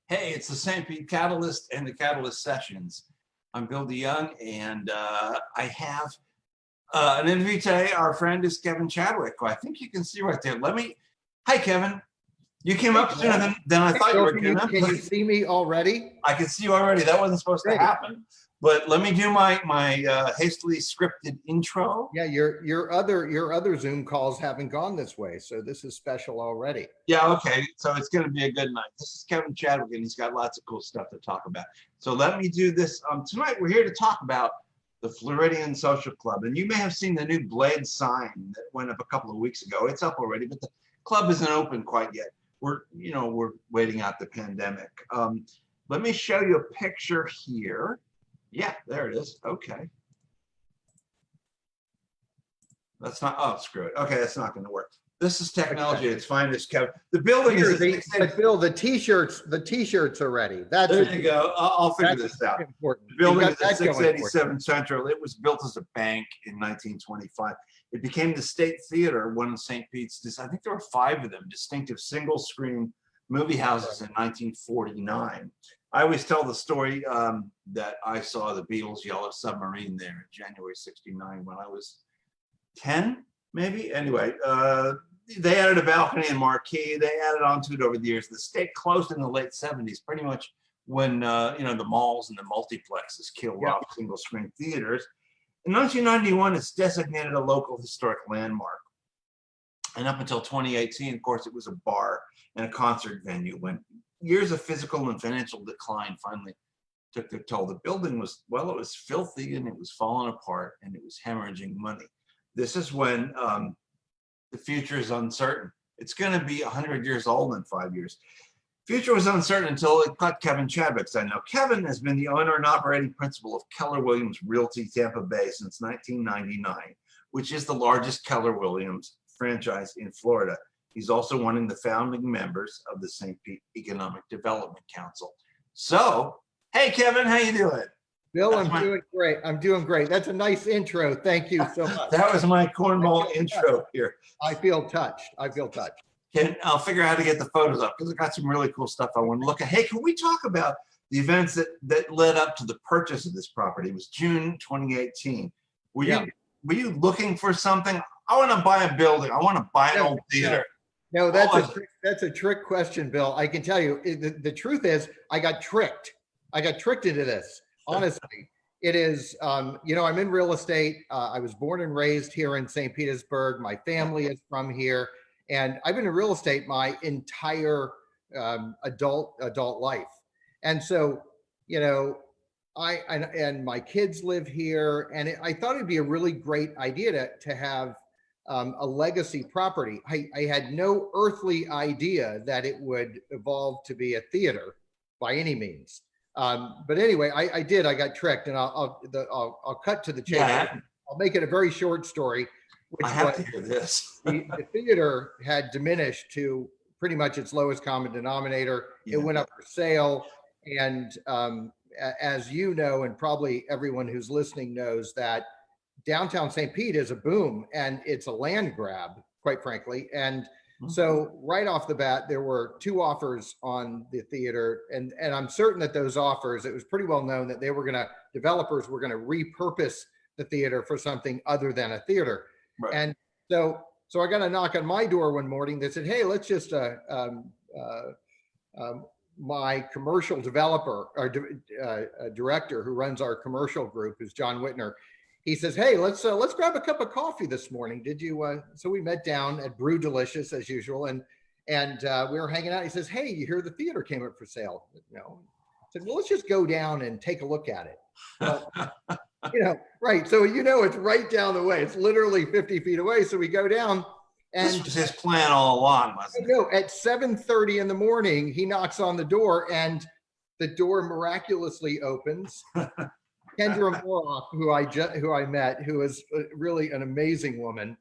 Hey, it's the St. Pete Catalyst and the Catalyst Sessions. I'm Bill DeYoung, and I have an interview today. Our friend is Kevin Chadwick, who I think you can see right there. Hi, Kevin. You came up sooner than I thought you were going to. Can you see me already? I can see you already. That wasn't supposed to happen. But let me do my hastily scripted intro. Yeah, your other Zoom calls haven't gone this way, so this is special already. Yeah, okay. So it's going to be a good night. This is Kevin Chadwick, and he's got lots of cool stuff to talk about. So let me do this. Tonight we're here to talk about the Floridian Social Club, and you may have seen the new Blade sign that went up a couple of weeks ago. It's up already, but the club isn't open quite yet. We're waiting out the pandemic. Let me show you a picture here. Yeah, there it is. Okay. That's not, oh, screw it. Okay, that's not going to work. This is technology. It's fine. This Kevin. The building is. But Bill, the t-shirts are ready. There you go. I'll figure this out. Important. The building is at 687 Central. It was built as a bank in 1925. It became the State Theater, one of St. Pete's. I think there were 5 of them, distinctive single-screen movie houses in 1949. I always tell the story that I saw the Beatles' Yellow Submarine there in January '69 when I was 10, maybe. Anyway, they added a balcony and marquee. They added onto it over the years. The state closed in the late '70s, pretty much when the malls and the multiplexes killed off single-screen theaters. In 1991, it's designated a local historic landmark. And up until 2018, of course, it was a bar and a concert venue. When years of physical and financial decline finally took their toll, the building was, well, it was filthy and it was falling apart and it was hemorrhaging money. This is when the future is uncertain. It's going to be 100 years old in 5 years. Future was uncertain until it caught Kevin Chadwick. I know Kevin has been the owner and operating principal of Keller Williams Realty Tampa Bay since 1999, which is the largest Keller Williams franchise in Florida. He's also one of the founding members of the St. Pete Economic Development Council. So, hey, Kevin, how you doing? Bill, doing great. I'm doing great. That's a nice intro. Thank you so much. That was my cornball intro here. I feel touched. I'll figure out how to get the photos up because I got some really cool stuff I want to look at. Hey, can we talk about the events that led up to the purchase of this property? It was June 2018. Were you looking for something? I want to buy a building. I want to buy an old theater. No, that's a trick question, Bill. I can tell you the truth is I got tricked. I got tricked into this. Honestly, it is, I'm in real estate. I was born and raised here in St. Petersburg. My family is from here. And I've been in real estate my entire adult life. And so, and my kids live here. And I thought it'd be a really great idea to have a legacy property. I had no earthly idea that it would evolve to be a theater by any means. But anyway, I did. I got tricked, and I'll cut to the chase. Yeah. I'll make it a very short story. I have to hear this. the theater had diminished to pretty much its lowest common denominator. Yeah. It went up for sale, and as you know, and probably everyone who's listening knows, that downtown St. Pete is a boom, and it's a land grab, quite frankly. And so right off the bat, there were 2 offers on the theater, and I'm certain that those offers, it was pretty well known that developers were gonna repurpose the theater for something other than a theater. Right. And so I got a knock on my door one morning that said, hey, let's just my commercial developer or director who runs our commercial group is John Whitner. He says, hey, let's grab a cup of coffee this morning. Did you? So we met down at Brew Delicious as usual, and we were hanging out. He says, hey, you hear the theater came up for sale? No. I said, well, let's just go down and take a look at it. Well, right. So it's right down the way. It's literally 50 feet away. So we go down, and this was his plan all along, wasn't it? No, at 7:30 in the morning, he knocks on the door, and the door miraculously opens. Kendra Mural, who I met, who is really an amazing woman.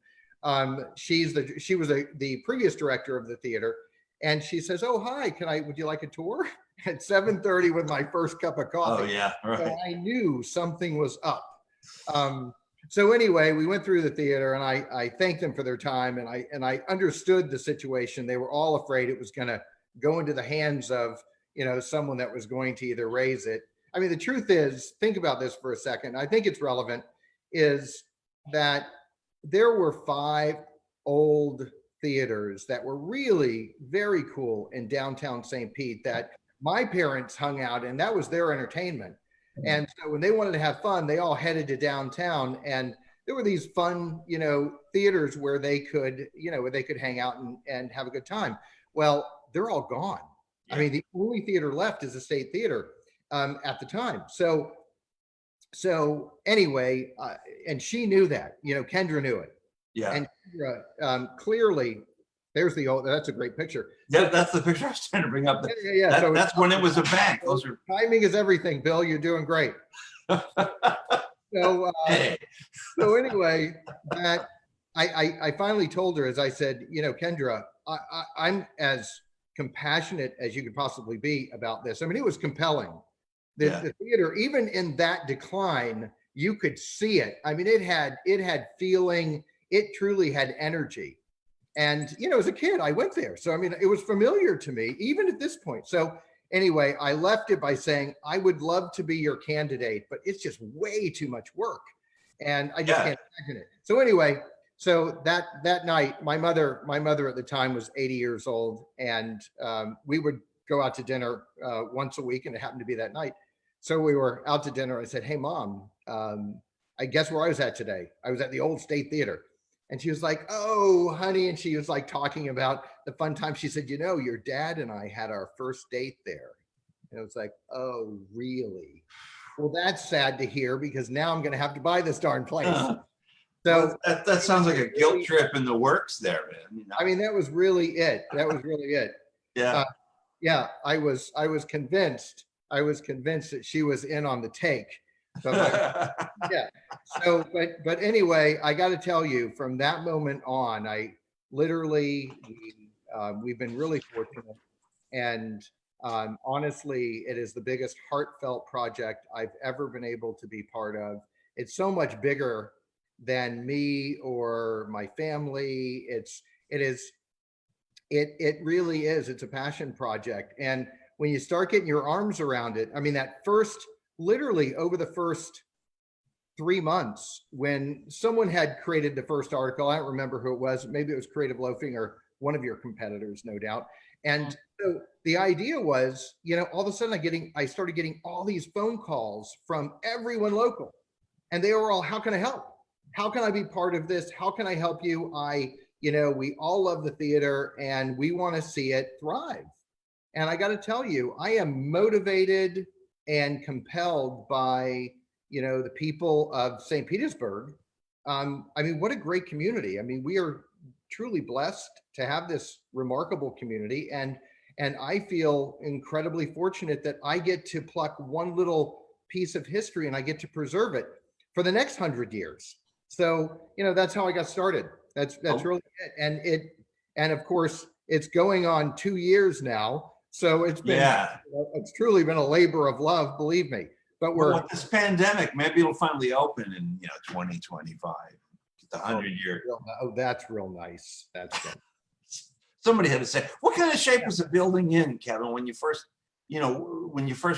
She was the previous director of the theater, and she says, "Oh, hi, would you like a tour?" At 7:30 with my first cup of coffee. Oh yeah, right. So I knew something was up. So anyway, we went through the theater, and I thanked them for their time, and I understood the situation. They were all afraid it was going to go into the hands of someone that was going to either raise it. I mean, the truth is, think about this for a second. I think it's relevant, is that there were 5 old theaters that were really very cool in downtown St. Pete that my parents hung out, and that was their entertainment. And so when they wanted to have fun, they all headed to downtown, and there were these fun, theaters where they could, hang out and have a good time. Well, they're all gone. Yeah. I mean, the only theater left is the State Theater at the time. So anyway, and she knew that, Kendra knew it. Yeah. And Kendra, clearly, that's a great picture. Yeah, that's the picture I was trying to bring up. Yeah. So that's when it was a bank. Those are timing is everything, Bill. You're doing great. So anyway, that I finally told her, as I said, Kendra, I'm as compassionate as you could possibly be about this. I mean, it was compelling. The theater, even in that decline, you could see it. I mean, it had feeling. It truly had energy. And, as a kid, I went there. So, I mean, it was familiar to me, even at this point. So anyway, I left it by saying, I would love to be your candidate, but it's just way too much work. And I just can't imagine it. So anyway, so that night, my mother at the time was 80 years old. And we would go out to dinner once a week, and it happened to be that night. So we were out to dinner. I said, hey, Mom, I guess where I was at today. I was at the old State Theater. And she was like, oh, honey. And she was like talking about the fun time. She said, your dad and I had our first date there. And it was like, oh, really? Well, that's sad to hear, because now I'm going to have to buy this darn place. So that sounds like a guilt trip in the works there, man. I mean, that was really it. Yeah. I was convinced that she was in on the take. But yeah. So, but anyway, I got to tell you, from that moment on, I literally, we've been really fortunate, and honestly, it is the biggest heartfelt project I've ever been able to be part of. It's so much bigger than me or my family. It really is. It's a passion project. And when you start getting your arms around it, I mean, literally over the first 3 months, when someone had created the first article, I don't remember who it was, maybe it was Creative Loafing or one of your competitors, no doubt. And so the idea was, all of a sudden I started getting all these phone calls from everyone local, and they were all, how can I help? How can I be part of this? How can I help you? We all love the theater, and we want to see it thrive. And I got to tell you, I am motivated and compelled by, the people of St. Petersburg. I mean, what a great community. I mean, we are truly blessed to have this remarkable community. And I feel incredibly fortunate that I get to pluck one little piece of history, and I get to preserve it for the next 100 years. So, that's how I got started. That's really it. And of course, it's going on 2 years now. So it's truly been a labor of love, believe me. But with this pandemic, maybe it'll finally open in 2025. The 100-year. Oh, that's real nice. That's good. Somebody had to say, what kind of shape was the building in, Kevin, when you first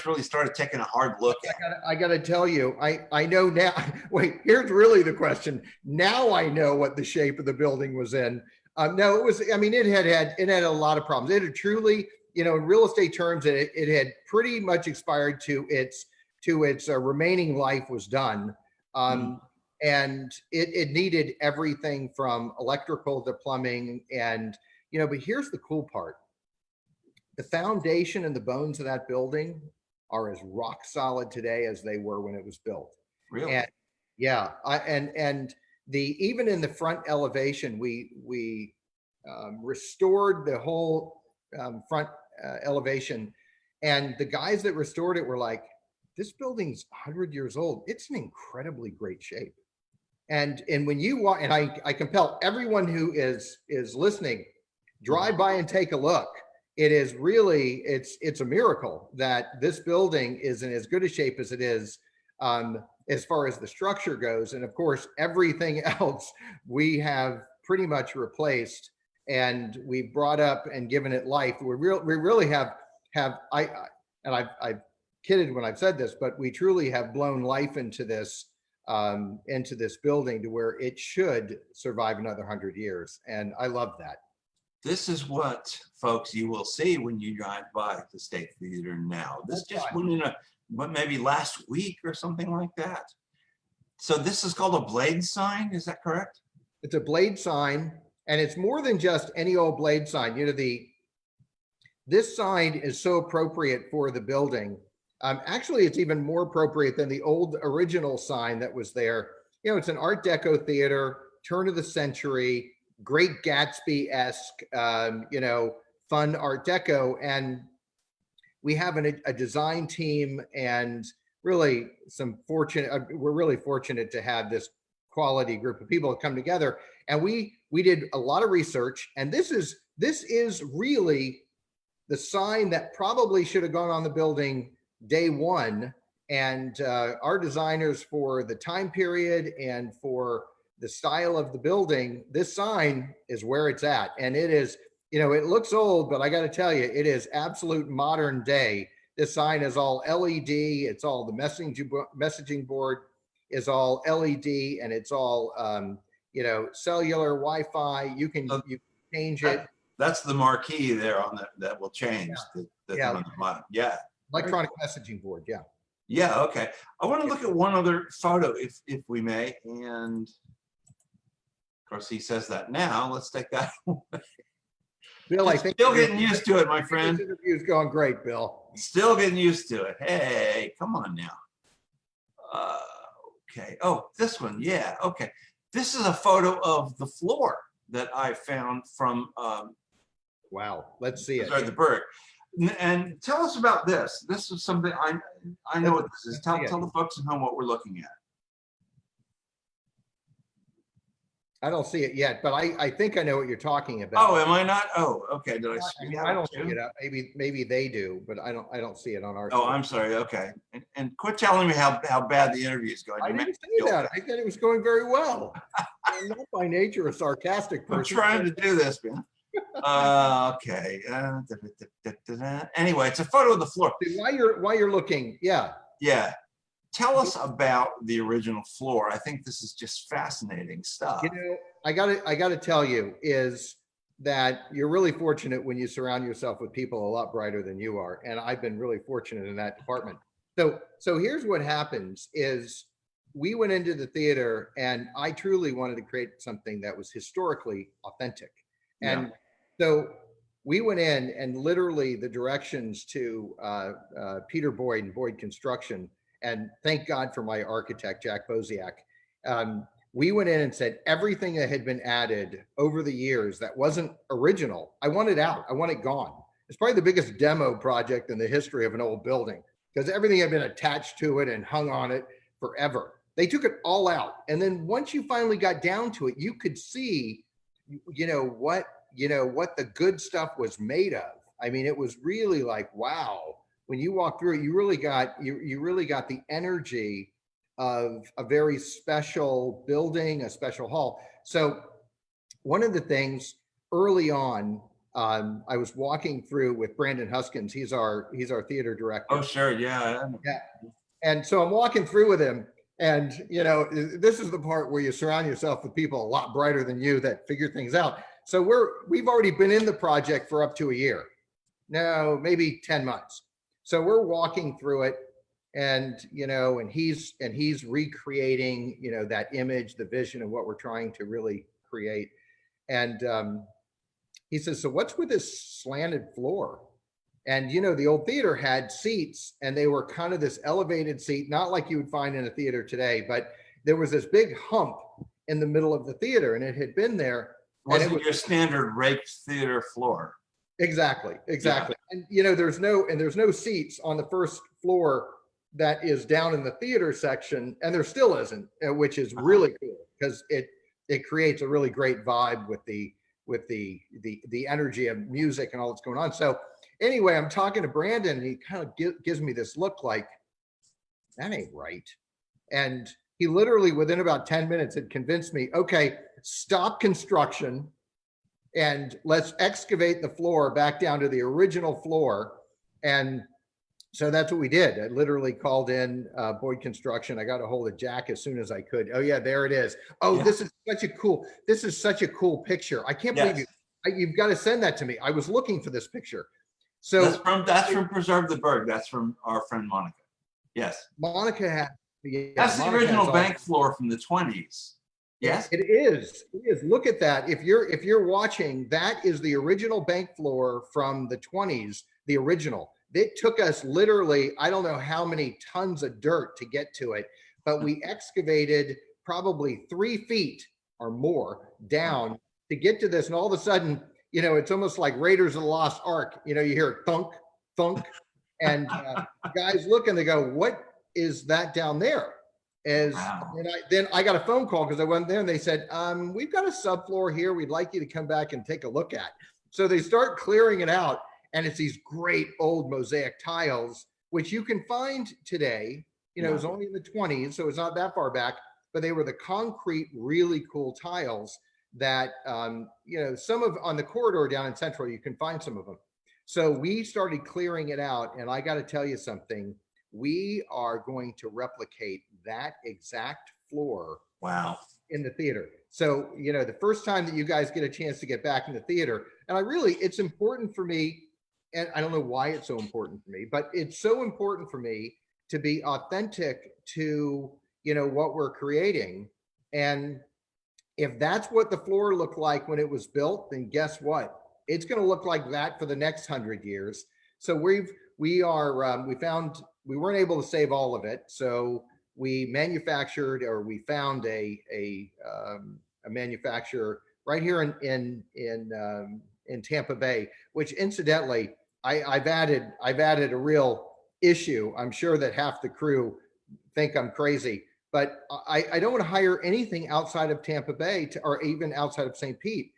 really started taking a hard look at it? I got to tell you, I know now. Wait, here's really the question. Now I know what the shape of the building was in. No, it was. I mean, it had a lot of problems. It had truly. In real estate terms, it had pretty much expired to its remaining life was done. And it needed everything from electrical to plumbing. And, but here's the cool part. The foundation and the bones of that building are as rock solid today as they were when it was built. Really? And yeah. Even in the front elevation, we restored the whole front elevation, and the guys that restored it were like, this building's 100 years old. It's in incredibly great shape. And when you walk, and I compel everyone who is listening, drive by and take a look. It is really, it's a miracle that this building is in as good a shape as it is, as far as the structure goes. And of course, everything else we have pretty much replaced, and we've brought up and given it life. We really have I've kidded when I've said this, but we truly have blown life into this building to where it should survive another 100 years. And I love that. This is what, folks, you will see when you drive by the State Theater now. This just went in maybe last week or something like that. So this is called a blade sign, is that correct? It's a blade sign, and it's more than just any old blade sign. This sign is so appropriate for the building. Actually, it's even more appropriate than the old original sign that was there. It's an Art Deco theater, turn of the century, Great Gatsby-esque, fun Art Deco. And we have a design team, and really we're really fortunate to have this quality group of people come together. And we did a lot of research, and this is really the sign that probably should have gone on the building day one. And our designers, for the time period and for the style of the building, this sign is where it's at. And it is, it looks old, but I got to tell you, it is absolute modern day. This sign is all LED. It's all the messaging board is all LED, and it's all, cellular Wi-Fi. You can change it. That's the marquee there on that will change. Yeah. Yeah. Electronic messaging board. Yeah. Yeah. Okay. I want to look at one other photo, if we may. And of course, he says that now. Let's take that away. Bill, I think still getting used to it, my friend. This interview's going great, Bill. Still getting used to it. Hey, come on now. Okay. Oh, this one. Yeah. Okay. This is a photo of the floor that I found from. Wow. Let's see it. Sorry, the Berg. And tell us about this. This is something I know what this is. Tell the folks at home what we're looking at. I don't see it yet, but I think I know what you're talking about. Oh, am I not? Oh, okay. Did I don't see it. Maybe they do, but I don't see it on our. Oh, I'm sorry. Okay, and quit telling me how bad the interview is going. I didn't say that. I said it was going very well. I'm not by nature a sarcastic person. I'm trying to do this, man. Okay. Anyway, it's a photo of the floor. While you're looking, yeah. Yeah. Tell us about the original floor. I think this is just fascinating stuff. I gotta tell you is that you're really fortunate when you surround yourself with people a lot brighter than you are. And I've been really fortunate in that department. So here's what happens is we went into the theater, and I truly wanted to create something that was historically authentic. And so we went in, and literally the directions to Peter Boyde and Boyde Construction, and thank God for my architect, Jack Boziak. We went in and said everything that had been added over the years that wasn't original, I want it out. I want it gone. It's probably the biggest demo project in the history of an old building, because everything had been attached to it and hung on it forever. They took it all out. And then once you finally got down to it, you could see, what the good stuff was made of. I mean, it was really like, wow. When you walk through it, you really got the energy of a very special building, a special hall. So one of the things early on, I was walking through with Brandon Huskins. He's our theater director. Oh, sure. Yeah. Yeah. And so I'm walking through with him, and this is the part where you surround yourself with people a lot brighter than you that figure things out. So we've already been in the project for up to a year. No, maybe 10 months. So we're walking through it, and he's recreating that image, the vision of what we're trying to really create. And he says, "So what's with this slanted floor?" And the old theater had seats, and they were kind of this elevated seat, not like you would find in a theater today, but there was this big hump in the middle of the theater, and it had been there. Wasn't your standard raked theater floor? Exactly. Yeah. And there's no seats on the first floor that is down in the theater section, and there still isn't, which is really cool, because it creates a really great vibe with the energy of music and all that's going on. So anyway, I'm talking to Brandon, and he kind of gives me this look like, that ain't right. And he literally within about 10 minutes had convinced me, okay, stop construction and let's excavate the floor back down to the original floor. And so that's what we did. I literally called in Boyde Construction. I got a hold of Jack as soon as I could. Oh yeah, there it is. Oh, Yeah. this is such a cool picture. I can't believe you've got to send that to me. I was looking for this picture. So that's from Preserve the Berg. That's from our friend Monica. Yes. Monica had, that's the Monica original bank floor from the 20s. Yes. It is. It is. Look at that. If you're watching, that is the original bank floor from the 20s, the original. It took us literally, I don't know how many tons of dirt to get to it, but we excavated probably 3 feet or more down to get to this. And all of a sudden, you know, it's almost like Raiders of the Lost Ark. You know, you hear thunk, thunk, and guys look and they go, what is that down there? And then I got a phone call because I went there and they said, we've got a subfloor here we'd like you to come back and take a look at. So they start clearing it out, and it's these great old mosaic tiles, which you can find today. You know, it was only in the 20s, so it's not that far back, but they were the concrete, really cool tiles that, you know, some of on the corridor down in Central, you can find some of them. So we started clearing it out, and I got to tell you something. We are going to replicate that exact floor. Wow. In the theater. So, you know, the first time that you guys get a chance to get back in the theater, and it's important for me, and I don't know why it's so important for me, but it's so important for me to be authentic to, you know, what we're creating. And if that's what the floor looked like when it was built, then guess what? It's going to look like that for the next 100 years. So we found we weren't able to save all of it. So we manufactured, or we found a manufacturer right here in Tampa Bay, which incidentally, I've added a real issue. I'm sure that half the crew think I'm crazy, but I don't want to hire anything outside of Tampa Bay or even outside of St. Pete.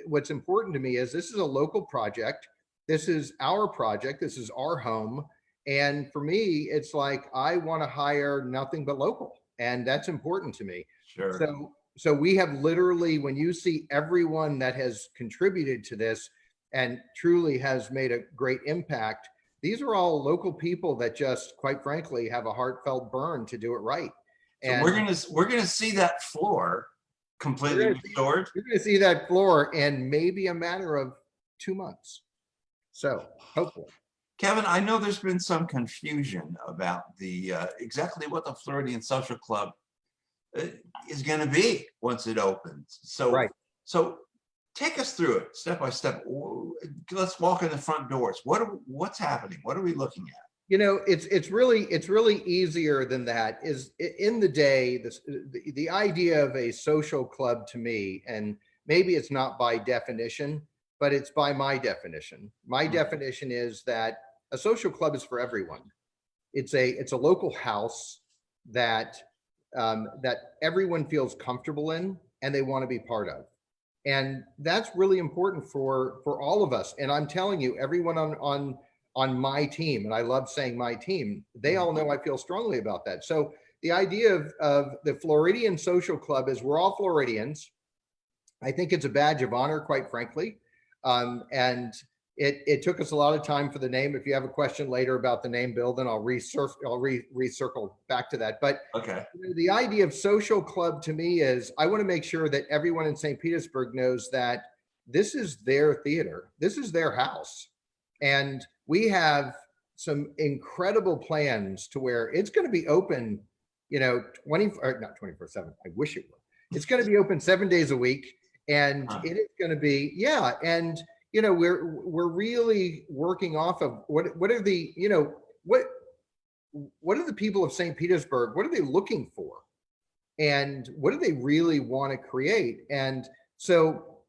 What's important to me is this is a local project. This is our project. This is our home. And for me, it's like, I want to hire nothing but local. And that's important to me. Sure. So we have literally, when you see everyone that has contributed to this and truly has made a great impact, these are all local people that just, quite frankly, have a heartfelt burn to do it right. So and we're gonna see that floor completely restored. You're gonna see that floor in maybe a matter of 2 months. So hopefully. Kevin, I know there's been some confusion about the exactly what the Floridian Social Club is going to be once it opens. So, so take us through it step by step. Let's walk in the front doors. What's happening? What are we looking at? You know, it's really easier than that. Is in the day, the idea of a social club to me, and maybe it's not by definition, but it's by my definition. My definition is that a social club is for everyone. It's a local house that that everyone feels comfortable in and they want to be part of. And that's really important for all of us. And I'm telling you, everyone on my team, and I love saying my team, they all know I feel strongly about that. So the idea of the Floridian Social Club is we're all Floridians. I think it's a badge of honor, quite frankly. And it took us a lot of time for the name. If you have a question later about the name, Bill, then I'll recircle back to that. But okay, you know, the idea of social club to me is I want to make sure that everyone in St. Petersburg knows that this is their theater. This is their house. And we have some incredible plans to where it's going to be open, you know, not 24/7. I wish it were. It's going to be open 7 days a week. And it is going to be, and you know, we're really working off of what are the, you know, what are the people of St. Petersburg, what are they looking for? And what do they really want to create? And so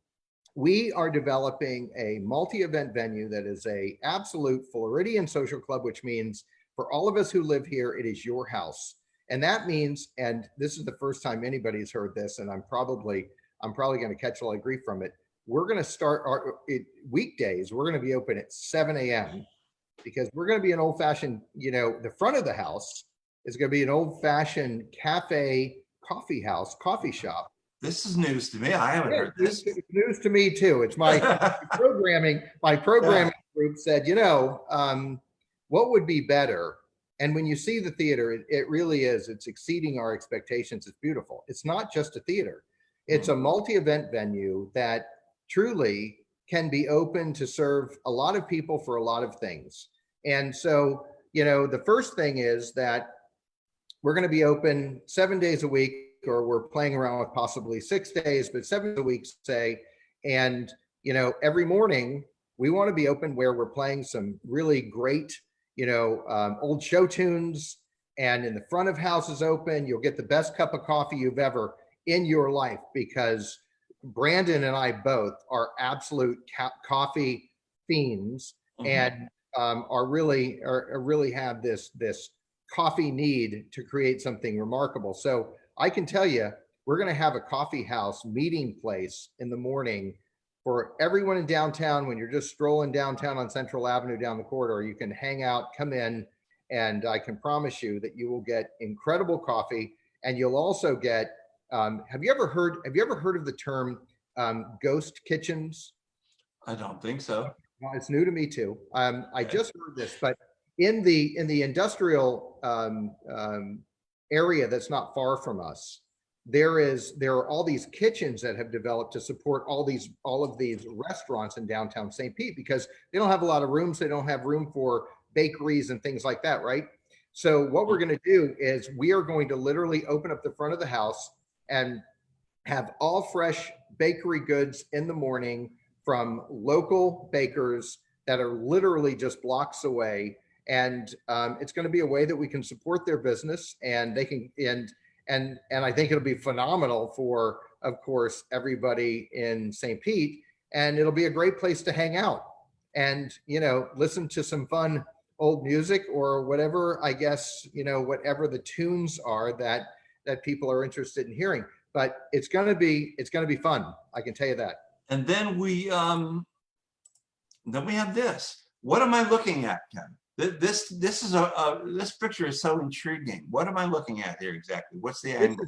we are developing a multi-event venue that is a absolute Floridian social club, which means for all of us who live here, it is your house. And that means, and this is the first time anybody's heard this, and I'm probably going to catch a lot of grief from it. We're going to start our weekdays. We're going to be open at 7 a.m. because we're going to be an old-fashioned, you know, the front of the house is going to be an old-fashioned cafe, coffee shop. This is news to me. I haven't heard this. It's news to me too. It's my programming. My programming group said, you know, what would be better? And when you see the theater, it really is, it's exceeding our expectations. It's beautiful. It's not just a theater. It's a multi-event venue that truly can be open to serve a lot of people for a lot of things. And so, the first thing is that we're going to be open 7 days a week, or we're playing around with possibly 6 days, but 7 days a week, say. And, every morning we want to be open where we're playing some really great, old show tunes. And in the front of house is open. You'll get the best cup of coffee you've ever in your life, because Brandon and I both are absolute coffee fiends, and really have this coffee need to create something remarkable. So I can tell you, we're going to have a coffee house meeting place in the morning for everyone in downtown. When you're just strolling downtown on Central Avenue down the corridor, you can hang out, come in, and I can promise you that you will get incredible coffee. And you'll also get, have you ever heard of the term ghost kitchens? I don't think so. Well, it's new to me too. I just heard this, but in the industrial area that's not far from us, there are all these kitchens that have developed to support all of these restaurants in downtown St. Pete, because they don't have a lot of rooms. They don't have room for bakeries and things like that, right? So what we're going to do is we are going to literally open up the front of the house and have all fresh bakery goods in the morning from local bakers that are literally just blocks away. And it's going to be a way that we can support their business, and they can, and I think it'll be phenomenal for, of course, everybody in St. Pete. And it'll be a great place to hang out and, listen to some fun old music, or whatever, I guess, whatever the tunes are that people are interested in hearing. But it's going to be fun. I can tell you that. And then we have this. What am I looking at, Kevin? This picture is so intriguing. What am I looking at here exactly? What's the angle?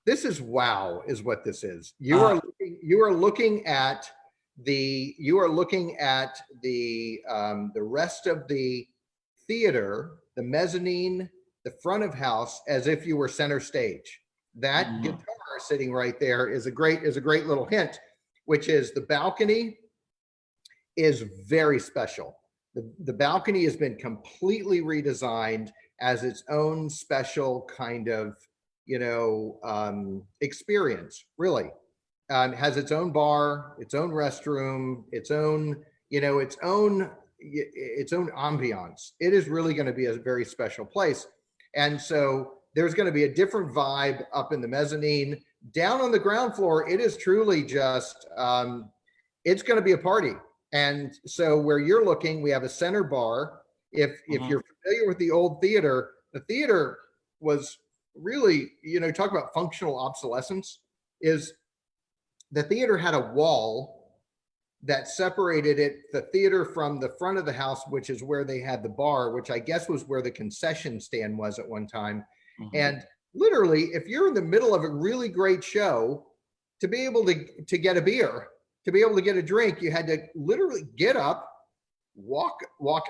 This is wow, is what this is. You are looking at the rest of the theater, the mezzanine, the front of house, as if you were center stage. That guitar sitting right there is a great little hint, which is the balcony is very special. The balcony has been completely redesigned as its own special kind of, experience, really. It has its own bar, its own restroom, its own ambiance. It is really going to be a very special place. And so there's going to be a different vibe up in the mezzanine. Down on the ground floor, it is truly just, it's going to be a party. And so where you're looking, we have a center bar. If you're familiar with the old theater, the theater was really, talk about functional obsolescence, is the theater had a wall that separated the theater from the front of the house, which is where they had the bar, which I guess was where the concession stand was at one time. And literally, if you're in the middle of a really great show, to be able to get a beer, to be able to get a drink, you had to literally get up, walk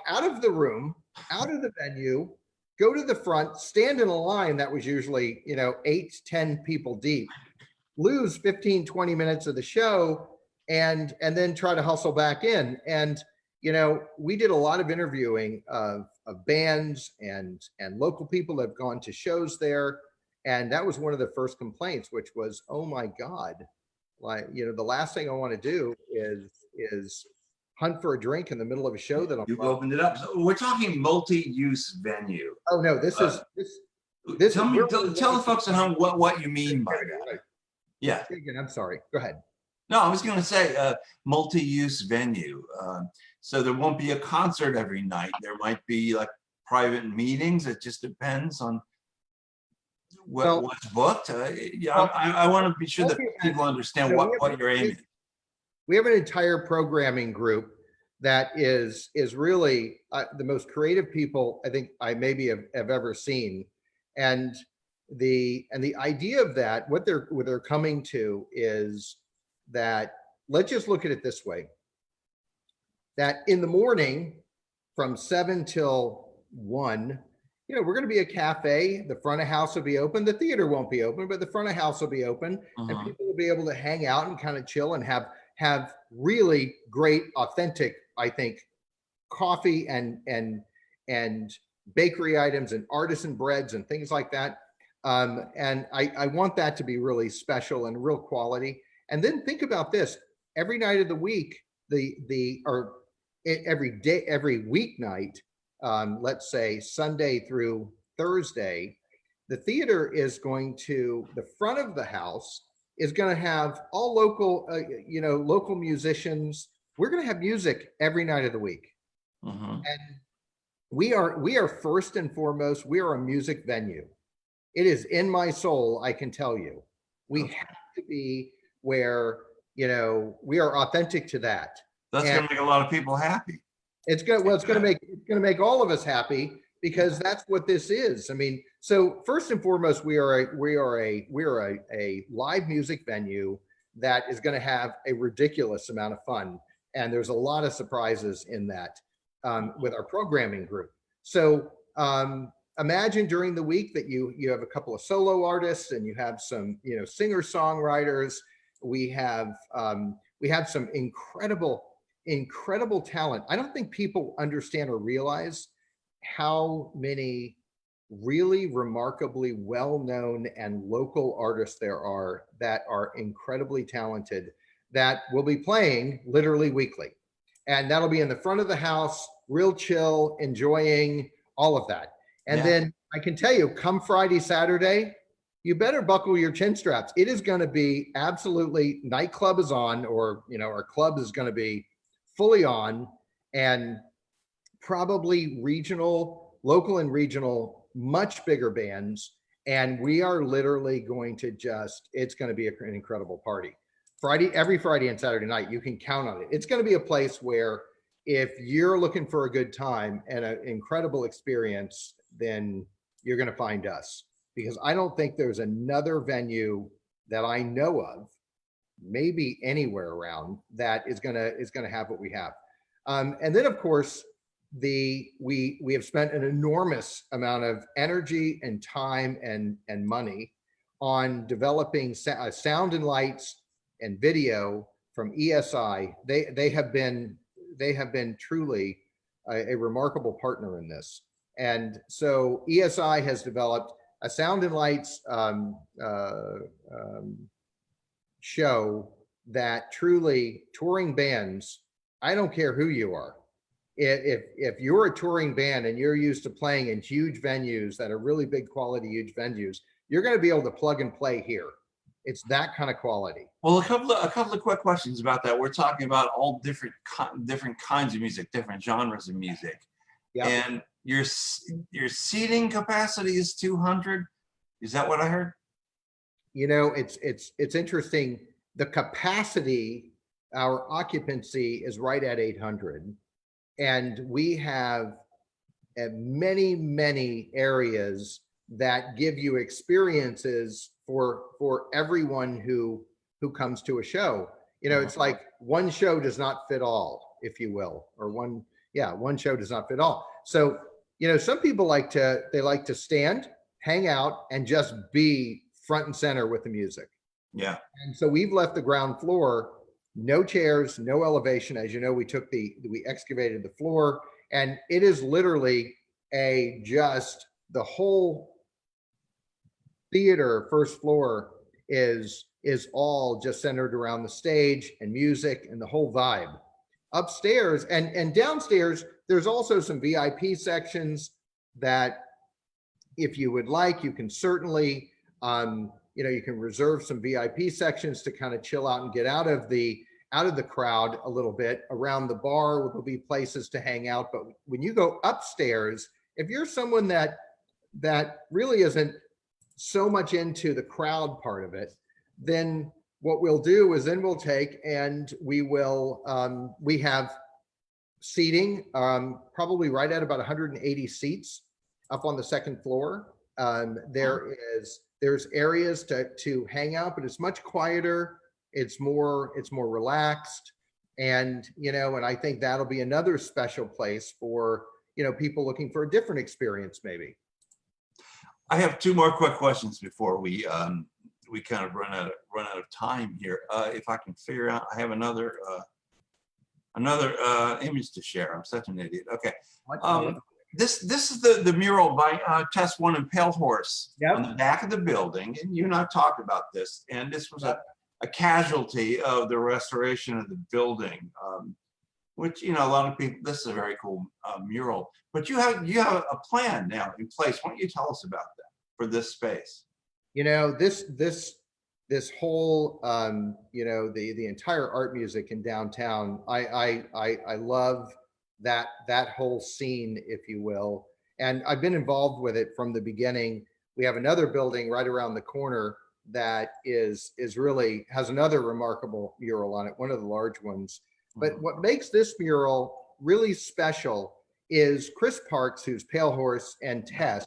out of the room, out of the venue, go to the front, stand in a line that was usually, 8 to 10 people deep, lose 15, 20 minutes of the show, and then try to hustle back in. And, we did a lot of interviewing of bands and local people that have gone to shows there. And that was one of the first complaints, which was, oh my God, like, the last thing I want to do is hunt for a drink in the middle of a show that You've opened it up. So we're talking multi-use venue. Oh no, this is. Tell the folks at home what you mean by that. Right. Yeah. I'm sorry. Go ahead. No, I was going to say multi-use venue. So there won't be a concert every night. There might be like private meetings. It just depends on what's booked. I want to be sure that people understand what you're aiming at. We have an entire programming group that is really the most creative people I think I maybe have ever seen. And the idea of that, what they're coming to is that, let's just look at it this way, that in the morning from 7 till one, we're going to be a cafe. The front of house will be open. The theater won't be open, but the front of house will be open, and people will be able to hang out and kind of chill and have really great, authentic, I think, coffee and bakery items and artisan breads and things like that. And I want that to be really special and real quality. And then think about this: every night of the week, every day, every weeknight, let's say Sunday through Thursday, the theater is going to, the front of the house is going to have all local, local musicians. We're going to have music every night of the week. And we are first and foremost, we are a music venue. It is in my soul, I can tell you. We have to be where, we are authentic to that. That's going to make a lot of people happy. It's going to make all of us happy, because that's what this is. I mean, so first and foremost, we are a live music venue that is going to have a ridiculous amount of fun, and there's a lot of surprises in that with our programming group. So imagine during the week that you have a couple of solo artists, and you have some singer-songwriters. We have some incredible talent. I don't think people understand or realize how many really remarkably well-known and local artists there are that are incredibly talented, that will be playing literally weekly. And that'll be in the front of the house, real chill, enjoying all of that. And then I can tell you, come Friday, Saturday, you better buckle your chin straps. It is going to be absolutely, nightclub is on, or, our club is going to be fully on, and probably local and regional, much bigger bands. And we are literally going to it's going to be an incredible party. Every Friday and Saturday night, you can count on it. It's going to be a place where, if you're looking for a good time and an incredible experience, then you're going to find us, because I don't think there's another venue that I know of, maybe anywhere around, that is going to have what we have. And then, of course, we have spent an enormous amount of energy and time and money on developing sound and lights and video from ESI. They have been truly a remarkable partner in this. And so ESI has developed a sound and lights show that truly, touring bands, I don't care who you are, if you're a touring band and you're used to playing in huge venues that are really big quality, huge venues, you're going to be able to plug and play here. It's that kind of quality. Well, a couple of quick questions about that. We're talking about all different kinds of music, different genres of music. Yeah. And your seating capacity is 200. Is that what I heard? It's interesting. The capacity, our occupancy is right at 800, and we have many areas that give you experiences for everyone who comes to a show. It's like one show does not fit all, if you will, or one show does not fit all. So, some people like to stand, hang out, and just be front and center with the music. Yeah. And so we've left the ground floor, no chairs, no elevation. As you know, we excavated the floor, and it is literally just the whole theater first floor is all just centered around the stage and music and the whole vibe. Upstairs and downstairs, there's also some VIP sections that, if you would like, you can certainly, you can reserve some VIP sections to kind of chill out and get out of the crowd a little bit. Around the bar, there'll be places to hang out. But when you go upstairs, if you're someone that really isn't so much into the crowd part of it, then what we'll do is we'll take and we have seating, probably right at about 180 seats up on the second floor. There's areas to hang out, but it's much quieter. It's more relaxed. And, and I think that'll be another special place for, people looking for a different experience maybe. I have two more quick questions before we kind of run out of time here. If I can figure out, I have another image to share. I'm such an idiot. Okay. This is the mural by Tess One and Pale Horse on the back of the building, and you and I talked about this. And this was a casualty of the restoration of the building, which a lot of people. This is a very cool mural. But you have a plan now in place. Why don't you tell us about that for this space? This whole the entire art music in downtown. I love that whole scene, if you will. And I've been involved with it from the beginning. We have another building right around the corner that is really has another remarkable mural on it, one of the large ones. But what makes this mural really special is Chris Parks, who's Pale Horse, and Tess.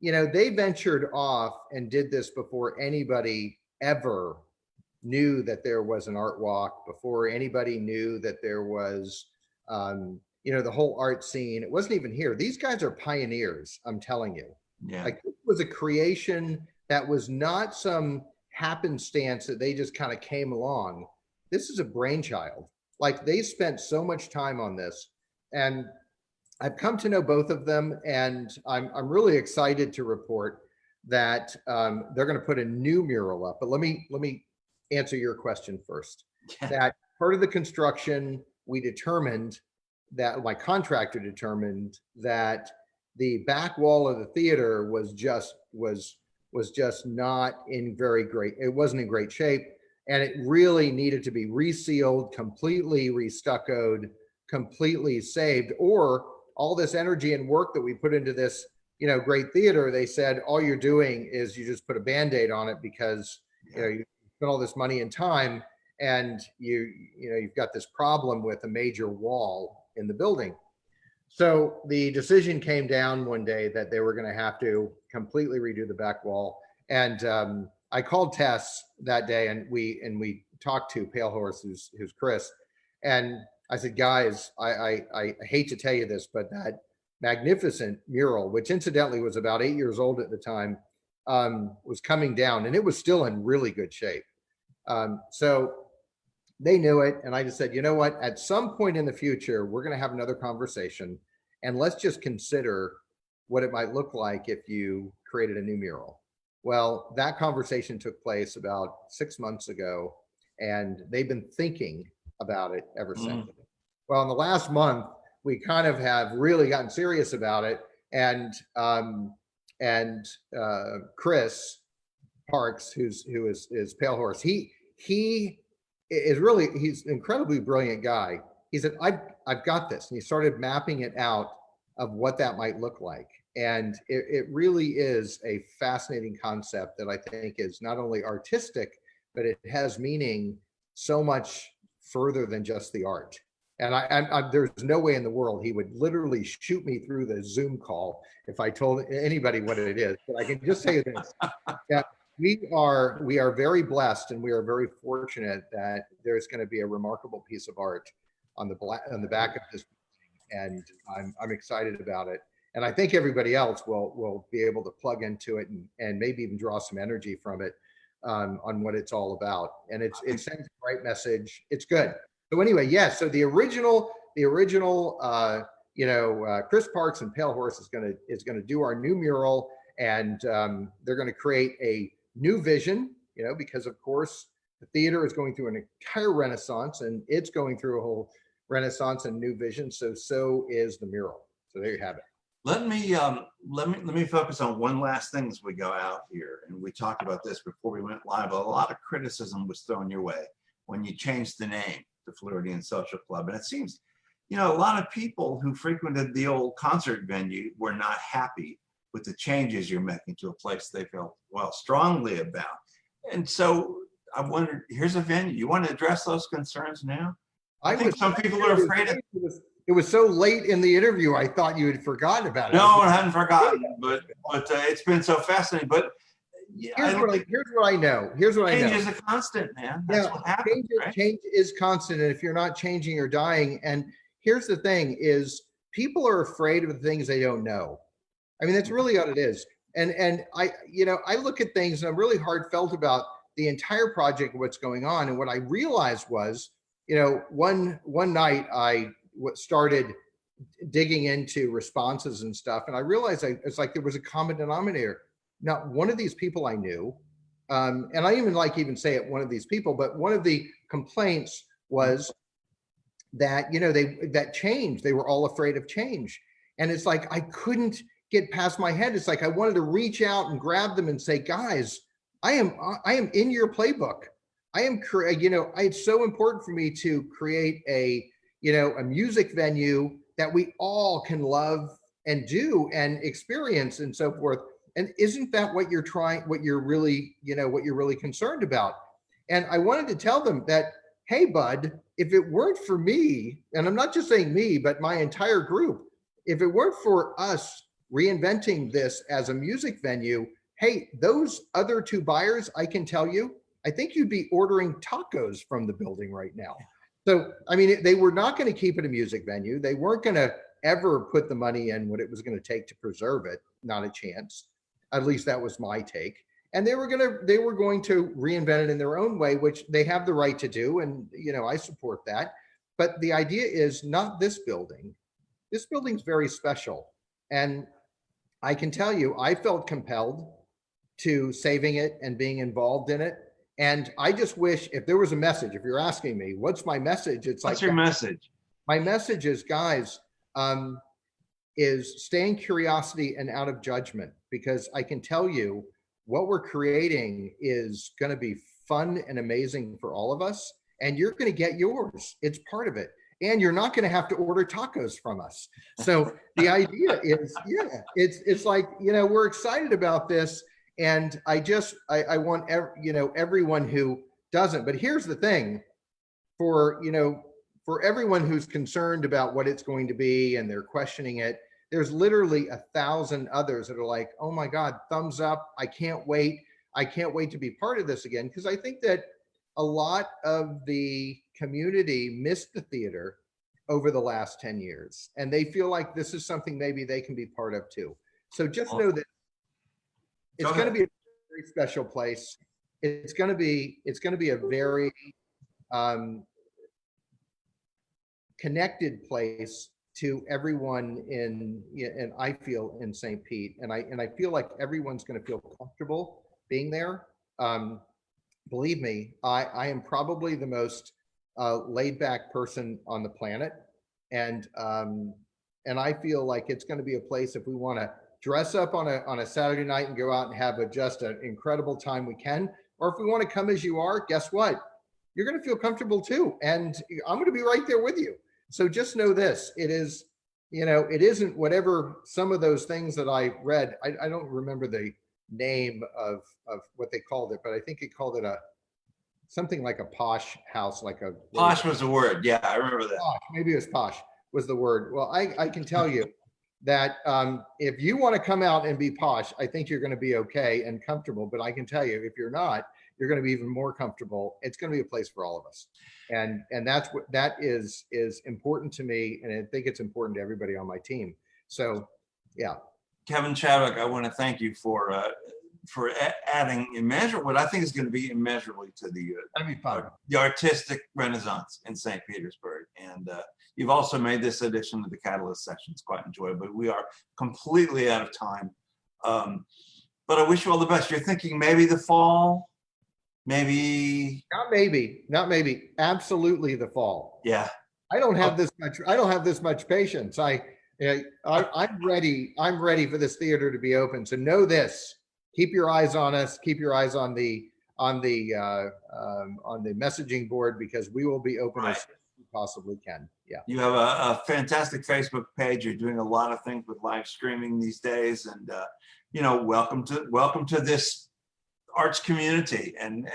They ventured off and did this before anybody ever knew that there was an art walk, before anybody knew that there was the whole art scene. It wasn't even here. These guys are pioneers, I'm telling you. Yeah. Like, it was a creation that was not some happenstance that they just kind of came along. This is a brainchild. Like, they spent so much time on this, and I've come to know both of them, and I'm really excited to report that they're going to put a new mural up. But let me answer your question first. That part of the construction, we determined that my contractor determined that the back wall of the theater was just not in very great. It wasn't in great shape, and it really needed to be resealed, completely restuccoed, completely saved, or all this energy and work that we put into this, great theater, they said, all you're doing is you just put a Band-Aid on it because, you spent all this money and time, and you've got this problem with a major wall in the building. So the decision came down one day that they were going to have to completely redo the back wall. And I called Tess that day, and we talked to Pale Horse, who's Chris, and I said, guys, I hate to tell you this, but that magnificent mural, which incidentally was about 8 years old at the time, was coming down, and it was still in really good shape. So they knew it, and I just said, you know what? At some point in the future, we're going to have another conversation, and let's just consider what it might look like if you created a new mural. Well, that conversation took place about 6 months ago, and they've been thinking about it ever since. Well, in the last month, we kind of have really gotten serious about it, and Chris Parks, who is Pale Horse, he's an incredibly brilliant guy. He said, I've got this, and he started mapping it out of what that might look like. And it really is a fascinating concept that I think is not only artistic, but it has meaning so much further than just the art. And there's no way in the world he would literally shoot me through the Zoom call if I told anybody what it is. But I can just say this, that we are very blessed, and we are very fortunate that there's going to be a remarkable piece of art on the back of this, and I'm excited about it. And I think everybody else will be able to plug into it and maybe even draw some energy from it on what it's all about. And it sends the right message. It's good. So anyway, yes. So the original, Chris Parks and Pale Horse is gonna do our new mural, and they're gonna create a new vision. Because of course the theater is going through an entire renaissance, and it's going through a whole renaissance and new vision. So is the mural. So there you have it. Let me focus on one last thing as we go out here. And we talked about this before we went live. A lot of criticism was thrown your way when you changed the name to Floridian Social Club. And it seems, a lot of people who frequented the old concert venue were not happy with the changes you're making to a place they felt, strongly about. And so I wondered, here's a venue. You want to address those concerns now? I think some people are afraid of it. Was so late in the interview, I thought you had forgotten about it. No, I hadn't forgotten, but it's been so fascinating. But here's what I know. Change is a constant, man. That's what happens. Change is constant, and if you're not changing, you're dying. And here's the thing: is people are afraid of the things they don't know. I mean, that's really what it is. And I, I look at things and I'm really heartfelt about the entire project, what's going on. And what I realized was, one night I started digging into responses and stuff, and I realized it's like there was a common denominator. Not one of these people I knew, and I even say it, one of these people, but one of the complaints was that that change, they were all afraid of change, and it's like I couldn't get past my head. It's like I wanted to reach out and grab them and say, guys, I am in your playbook. It's so important for me to create a music venue that we all can love and do and experience and so forth. And isn't that what you're really concerned about? And I wanted to tell them that, hey, bud, if it weren't for me, and I'm not just saying me, but my entire group, if it weren't for us reinventing this as a music venue, hey, those other two buyers, I can tell you, I think you'd be ordering tacos from the building right now. So, I mean, they were not going to keep it a music venue. They weren't going to ever put the money in what it was going to take to preserve it. Not a chance. At least that was my take. And they were going to reinvent it in their own way, which they have the right to do. And, I support that. But the idea is not this building. This building's very special. And I can tell you, I felt compelled to saving it and being involved in it. And I just wish, if there was a message, if you're asking me, what's my message? It's like, what's your message? My message is, guys, is stay in curiosity and out of judgment, because I can tell you what we're creating is going to be fun and amazing for all of us. And you're going to get yours. It's part of it. And you're not going to have to order tacos from us. So the idea is, it's like, we're excited about this. And I want, everyone who doesn't, but here's the thing, for everyone who's concerned about what it's going to be and they're questioning it, there's literally 1,000 others that are like, oh my God, thumbs up. I can't wait. I can't wait to be part of this again. Because I think that a lot of the community missed the theater over the last 10 years. And they feel like this is something maybe they can be part of too. So just know that it's going to be a very special place. It's going to be a very connected place to everyone and I feel in St. Pete, and I feel like everyone's going to feel comfortable being there. Believe me, I am probably the most laid back person on the planet, and I feel like it's going to be a place, if we want to dress up on a Saturday night and go out and have just an incredible time, we can. Or if we want to come as you are, guess what? You're going to feel comfortable too. And I'm going to be right there with you. So just know this, it is, it isn't whatever some of those things that I read. I don't remember the name of what they called it, but I think it called it something like a posh house, like a posh was the word. Yeah, I remember that. Posh, maybe it was posh was the word. Well, I can tell you that if you want to come out and be posh, I think you're going to be okay and comfortable. But I can tell you, if you're not, you're going to be even more comfortable. It's going to be a place for all of us. And that is important to me. And I think it's important to everybody on my team. So, yeah. Kevin Chadwick, I want to thank you for adding what I think is going to be immeasurably to the artistic renaissance in St. Petersburg. And you've also made this addition to the Catalyst sessions quite enjoyable. But we are completely out of time. But I wish you all the best. You're thinking maybe the fall, maybe not maybe, absolutely the fall. Yeah. I don't have this much patience. I'm ready. I'm ready for this theater to be open. So know this. Keep your eyes on us. Keep your eyes on the messaging board, because we will be open as we possibly can. Yeah. You have a fantastic Facebook page. You're doing a lot of things with live streaming these days, and welcome to this arts community. And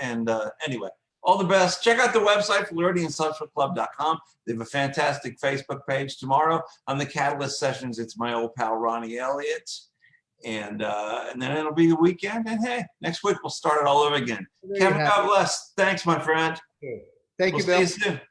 anyway, all the best. Check out the website, FloridianSocialClub.com. They have a fantastic Facebook page. Tomorrow on the Catalyst sessions, it's my old pal Ronnie Elliott. And then it'll be the weekend. And hey, next week we'll start it all over again. Kevin, God bless. Thanks, my friend. Thank you, Bill. See you soon.